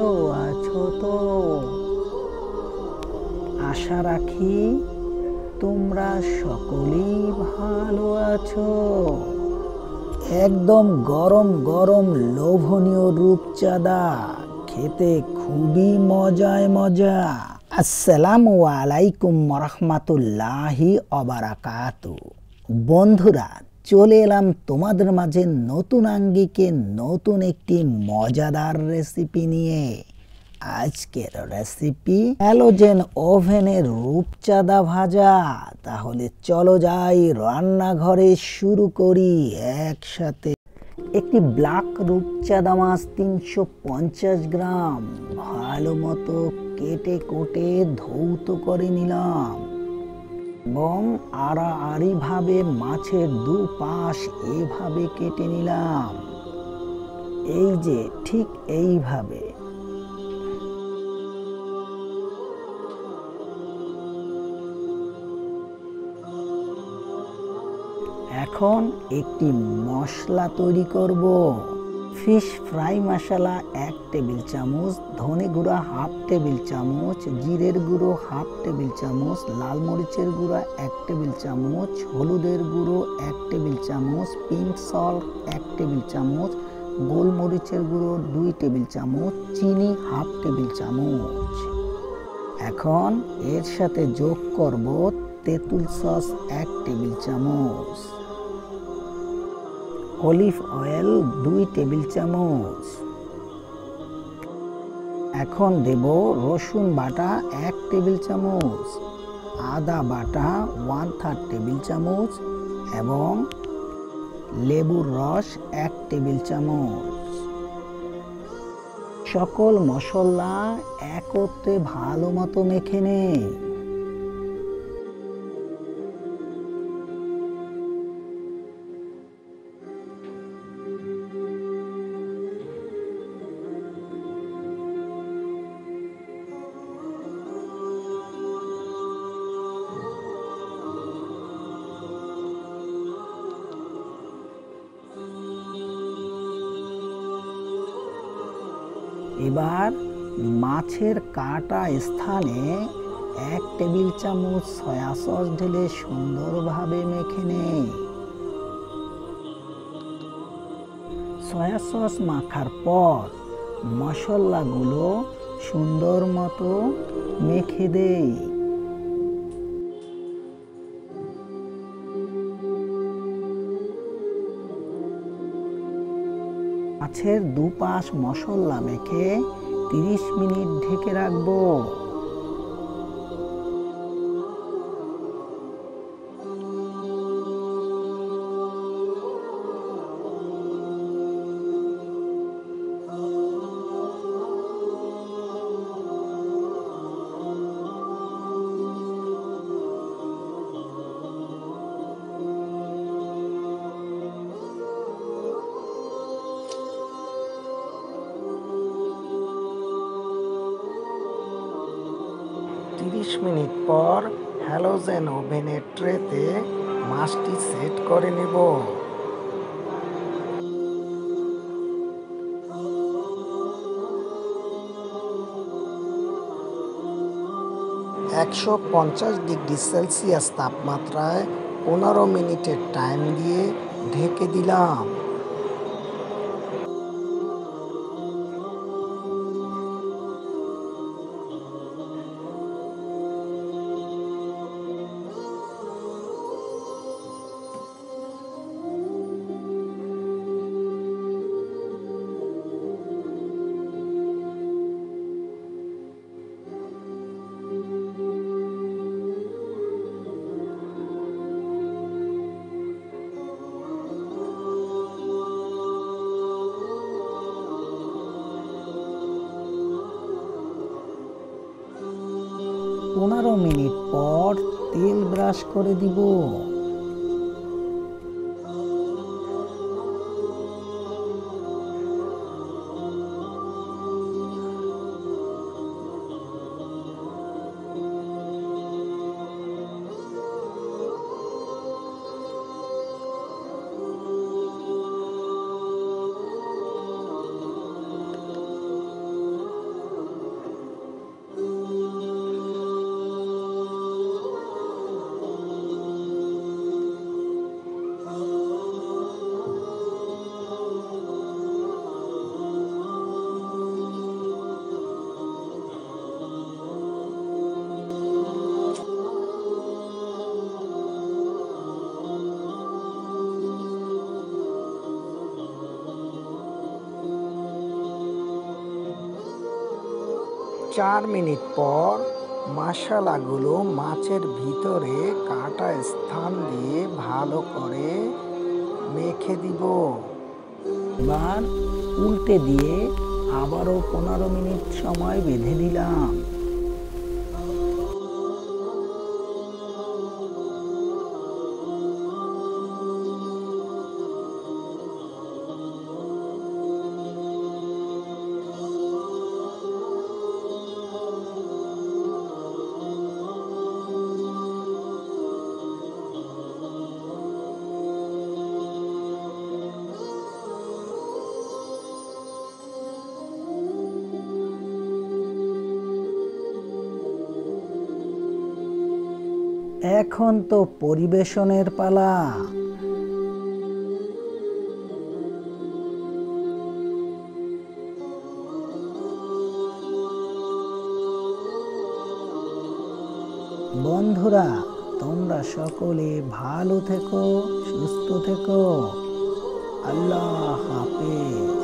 ভালো আছো তো? আশা রাখি তোমরা সকলেই ভালো আছো। একদম গরম গরম লোভনীয় রূপচাঁদা, খেতে খুবই মজায় মজা। আসসালামু আলাইকুম রাহমাতুল্লাহি ওয়া বারাকাতুহু। বন্ধুরা, চলে এলাম তোমাদের মাঝে নতুন আঙ্গিকে নতুন একটি মজাদার রেসিপি নিয়ে। আজকের রেসিপি হ্যালোজেন ওভেনের রূপচাঁদা ভাজা। তাহলে চলো যাই রান্নাঘরে, শুরু করি একসাথে। একটি ব্ল্যাক রূপচাঁদা মাছ 350 গ্রাম ভালো মতো কেটে কোটে ধৌত করে নিলাম এবং আড়াআড়ি ভাবে মাছের দুপাশ এভাবে কেটে নিলাম। এই যে ঠিক এইভাবে। এখন একটি মশলা তৈরি করব। ফিশ ফ্রাই মশলা 1 টেবিল চামচ, ধনে গুঁড়া 1/2 টেবিল চামচ, জিরের গুঁড়ো 1/2 টেবিল চামচ, লাল মরিচের গুঁড়া 1 টেবিল চামচ, হলুদের গুঁড়ো 1 টেবিল চামচ, পিঙ্ক সল্ট 1 টেবিল চামচ, গোলমরিচের গুঁড়ো 2 টেবিল চামচ, চিনি 1/2 টেবিল চামচ। এখন এর সাথে যোগ করব তেঁতুল সস 1 টেবিল চামচ, অলিভ অয়েল 2 টেবিল চামচ। এখন দেব রসুন বাটা 1 টেবিল চামচ, আদা বাটা 1/3 টেবিল চামচ এবং লেবুর রস 1 টেবিল চামচ। সকল মশলা একত্রে ভালো মতো মেখে নেই। এবার মাছের কাটা স্থানে 1 টেবিল চামচ সয়া সস ঢেলে সুন্দরভাবে মেখে নেই। সয়া সস মাখার পর মশলাগুলো সুন্দর মতো মেখে দেই। মাছের দুপাশ মশলা মেখে 30 মিনিট ঢেকে রাখবো। মিনিট পর হ্যালোজেন ওভেনের ট্রেতে মাছটি সেট করে নেব। $150 তাপমাত্রায় 15 মিনিটের টাইম দিয়ে ঢেকে দিলাম। পনেরো মিনিট পর তেল ব্রাশ করে দিব। 4 মিনিট পর মশলাগুলো মাছের ভিতরে কাটা স্থান দিয়ে ভালো করে মেখে দিব। এবার উল্টে দিয়ে আবারও 15 মিনিট সময় বেঁধে দিলাম। এখন তো পরিবেশনের পালা। বন্ধুরা, তোমরা সকলে ভালো থেকো, সুস্থ থেকো। আল্লাহ হাফেজ।